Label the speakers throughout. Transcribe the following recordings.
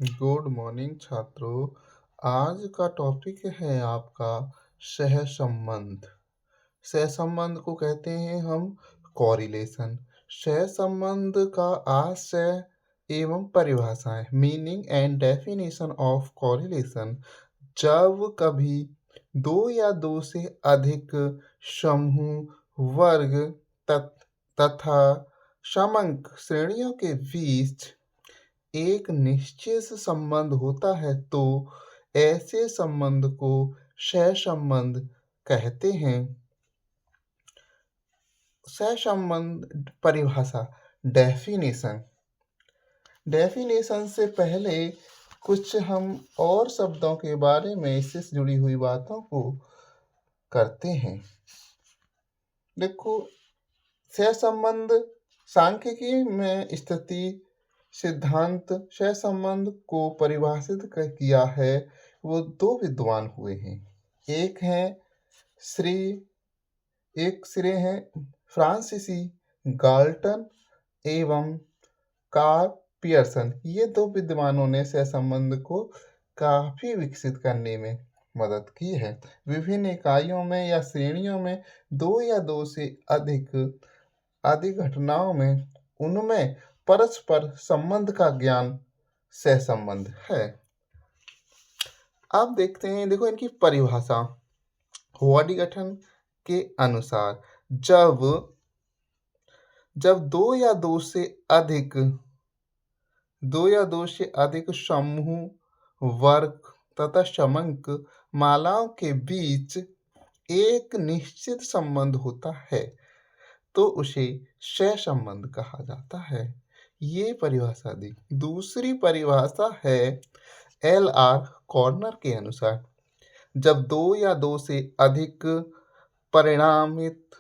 Speaker 1: Good morning छात्रों। आज का टॉपिक है आपका सहसंबंध। सहसंबंध को कहते हैं हम कोरिलेशन। सहसंबंध का आशय एवं परिभाषाएं, meaning and definition of correlation. जब कभी दो या दो से अधिक समूह, वर्ग तथा समंक श्रेणियों के बीच एक निश्चित संबंध होता है तो ऐसे संबंध को सहसंबंध कहते हैं। सहसंबंध परिभाषा, डेफिनेशन। डेफिनेशन से पहले कुछ हम और शब्दों के बारे में इससे जुड़ी हुई बातों को करते हैं। देखो, सहसंबंध सांख्यिकी में स्थिति सिद्धांत सहसंबंध को परिभाषित किया है वो दो विद्वान हुए हैं। एक श्रे हैं फ्रांसीसी गाल्टन एवं कार्ल पियर्सन। ये दो विद्वानों ने सहसंबंध को काफी विकसित करने में मदद की है। विभिन्न इकाइयों में या श्रेणियों में दो या दो से अधिक घटनाओं में उनमें परस्पर संबंध का ज्ञान सहसंबंध है। अब देखते हैं, देखो इनकी परिभाषा। बॉडी गठन के अनुसार जब दो से अधिक समूह, वर्ग तथा समंक मालाओं के बीच एक निश्चित संबंध होता है तो उसे सहसंबंध कहा जाता है। ये परिभाषा दी। दूसरी परिभाषा है एल.आर. कॉर्नर के अनुसार, जब दो या दो से अधिक परिणामित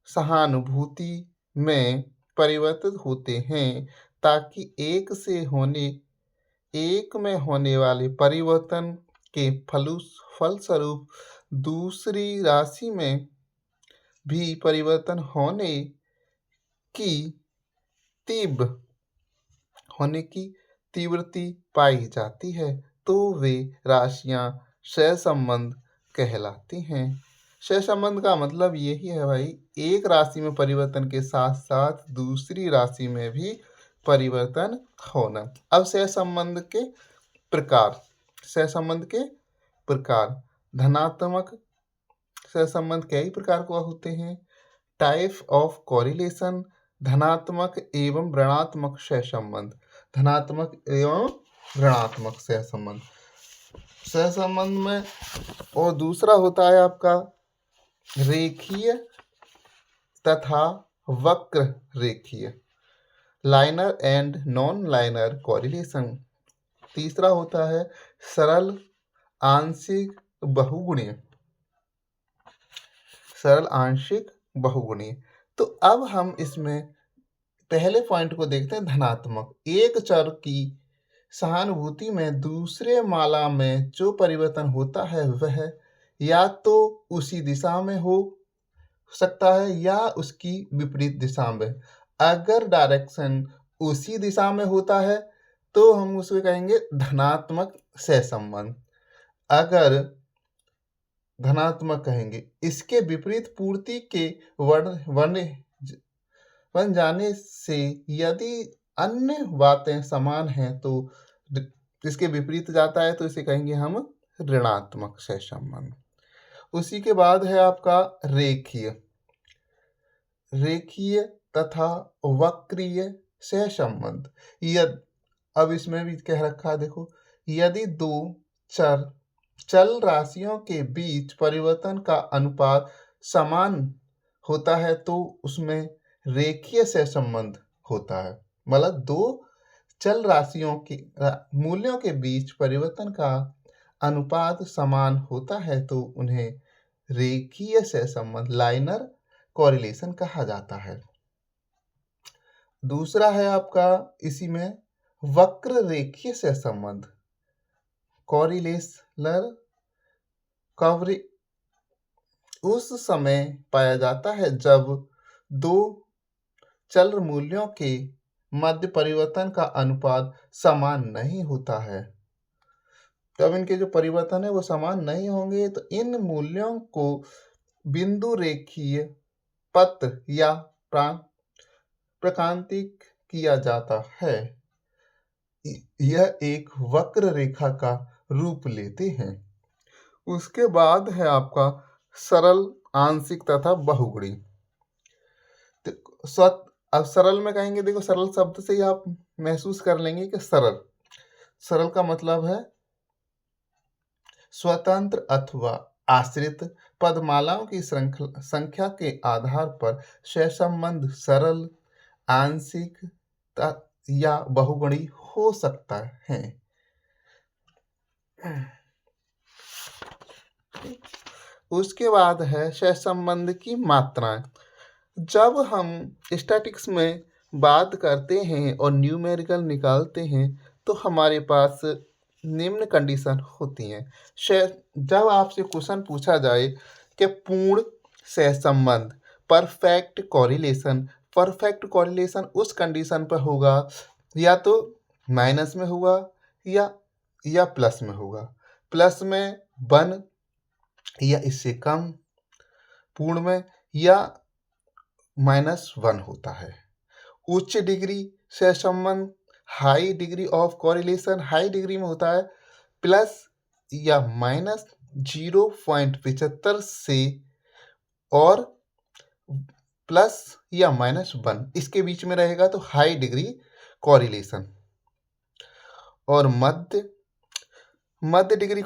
Speaker 1: सहानुभूति में परिवर्तित होते हैं ताकि एक में होने वाले परिवर्तन के फलस्वरूप दूसरी राशि में भी परिवर्तन की तीव्रता पाई जाती है तो वे राशियां सहसंबंध कहलाती हैं। सहसंबंध का मतलब यही है भाई, एक राशि में परिवर्तन के साथ साथ दूसरी राशि में भी परिवर्तन होना। अब सहसंबंध के प्रकार। धनात्मक सहसंबंध कई प्रकार के होते हैं। टाइप ऑफ कोरिलेशन, धनात्मक एवं ऋणात्मक सहसंबंध। धनात्मक एवं ऋणात्मक सहसंबंध में, और दूसरा होता है आपका रेखीय तथा वक्र रेखीय, liner and non liner correlation. तीसरा होता है सरल आंशिक बहुगुणीय। तो अब हम इसमें पहले पॉइंट को देखते हैं, धनात्मक। एक चर की सहानुभूति में दूसरे माला में जो परिवर्तन होता है वह या तो उसी दिशा में हो सकता है या उसकी विपरीत दिशा में। अगर डायरेक्शन उसी दिशा में होता है तो हम उसको कहेंगे धनात्मक सहसंबंध। अगर धनात्मक कहेंगे, इसके विपरीत पूर्ति के बन जाने से यदि अन्य बातें समान हैं तो इसके विपरीत जाता है तो इसे कहेंगे हम ऋणात्मक सहसंबंध। उसी के बाद है आपका रेखीय तथा वक्रीय सहसंबंध। अब इसमें भी कह रखा है, देखो, यदि दो चल राशियों के बीच परिवर्तन का अनुपात समान होता है तो उसमें रेखीय सहसंबंध होता है। मतलब दो चल राशियों के मूल्यों के बीच परिवर्तन का अनुपात समान होता है तो उन्हें रेखीय सहसंबंध, लाइनर कोरिलेशन कहा जाता है। दूसरा है आपका इसी में वक्र रेखीय सहसंबंध, कोरिलेशनल कवरेज। उस समय पाया जाता है जब दो चल मूल्यों के मध्य परिवर्तन का अनुपात समान नहीं होता है। तब इनके जो परिवर्तन है वो समान नहीं होंगे, तो इन मूल्यों को बिंदु रेखीय पथ या प्रांतिक किया जाता है। यह एक वक्र रेखा का रूप लेते हैं। उसके बाद है आपका सरल, आंशिक तथा बहुगुणी। तो अब सरल में कहेंगे, देखो सरल शब्द से ही आप महसूस कर लेंगे कि सरल का मतलब है स्वतंत्र अथवा आश्रित पदमालाओं की संख्या के आधार पर सहसंबंध सरल, आंशिक या बहुगुणी हो सकता है। उसके बाद है सहसंबंध की मात्राएं। जब हम स्टैटिक्स में बात करते हैं और न्यूमेरिकल निकालते हैं तो हमारे पास निम्न कंडीशन होती हैं। जब आपसे क्वेश्चन पूछा जाए कि पूर्ण सहसंबंध, परफेक्ट कोरिलेशन उस कंडीशन पर होगा या तो माइनस में होगा या प्लस में होगा। प्लस में 1 या इससे कम, पूर्ण में या -1 होता है। उच्च डिग्री सहसंबंध, high degree of correlation, high degree में होता है प्लस या -0.75 से और प्लस या -1 इसके बीच में रहेगा तो हाई डिग्री कोरिलेशन। और मध्य डिग्री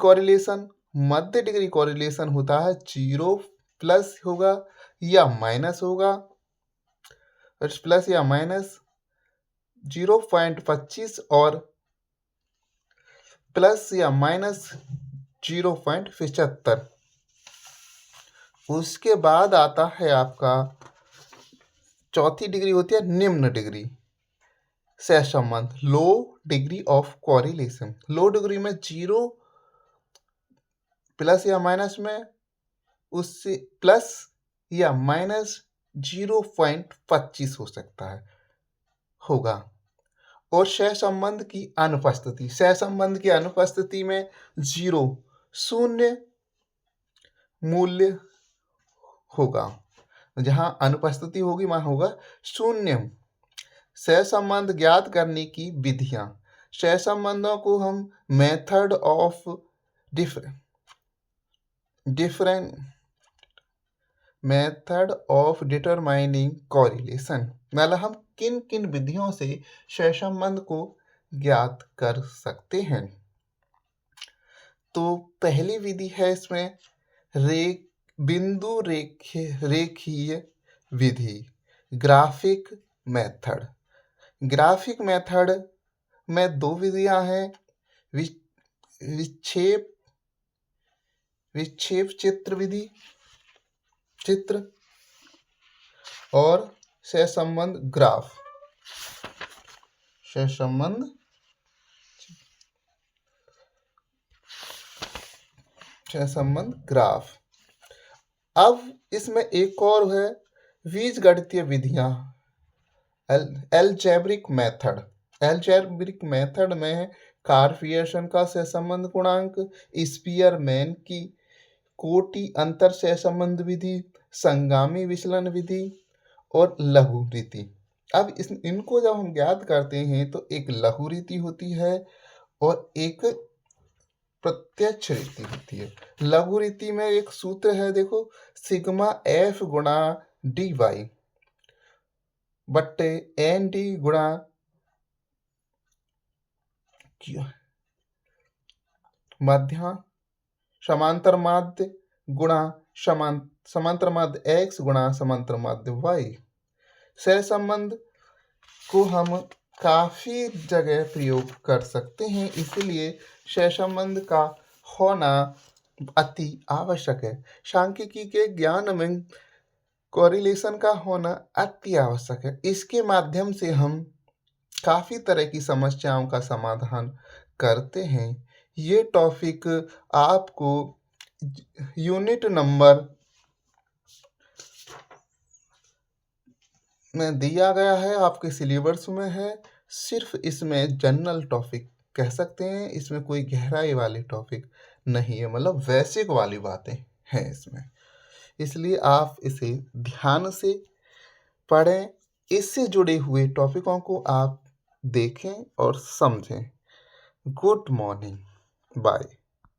Speaker 1: कोरिलेशन होता है 0 प्लस होगा या माइनस होगा, प्लस या माइनस 0.25 और प्लस या माइनस 0.75। उसके बाद आता है आपका चौथी डिग्री होती है निम्न डिग्री सहसंबंध, low degree of correlation. Low degree में 0 प्लस या माइनस में उससे प्लस या माइनस 0.25 हो सकता है, होगा। और सहसंबंध की अनुपस्थिति में 0 मूल्य होगा। जहां अनुपस्थिति होगी वहां होगा 0। सहसंबंध ज्ञात करने की विधियां। सहसंबंधों को हम मेथड ऑफ डिटरमाइनिंग कोरिलेशन, मतलब हम किन किन विधियों से सहसंबंध को ज्ञात कर सकते हैं। तो पहली विधि है इसमें बिंदु रेखीय विधि, ग्राफिक मेथड। ग्राफिक मेथड में 2 विधियां हैं, विक्षेप चित्र और सहसंबंध ग्राफ। अब इसमें एक और है बीजगणितीय विधियां, एल्जेब्रिक मेथड में कार्फियर्सन का सहसंबंध गुणांक, स्पीयरमैन की कोटि अंतर सहसंबंध विधि, संगामी विचलन विधि और लघु रीति। अब इनको जब हम ज्ञात करते हैं तो एक लघु रीति होती है और एक प्रत्यक्ष रीति होती है। लघु रीति में एक सूत्र है, देखो, सिग्मा F गुणा dy बट्टे ND गुणा समांतर माध्य गुणा समांतर माध्य x गुणा समांतर माध्य y। सहसंबंध को हम काफी जगह प्रयोग कर सकते हैं, इसलिए सहसंबंध का होना अति आवश्यक है। सांख्यिकी के ज्ञान में कोरिलेशन का होना अति आवश्यक है। इसके माध्यम से हम काफी तरह की समस्याओं का समाधान करते हैं। ये टॉपिक आपको यूनिट नंबर में दिया गया है, आपके सिलेबस में है, सिर्फ़ इसमें जनरल टॉपिक कह सकते हैं, इसमें कोई गहराई वाली टॉपिक नहीं है, मतलब बेसिक वाली बातें हैं इसमें। इसलिए आप इसे ध्यान से पढ़ें, इससे जुड़े हुए टॉपिकों को आप देखें और समझें। Good morning, bye.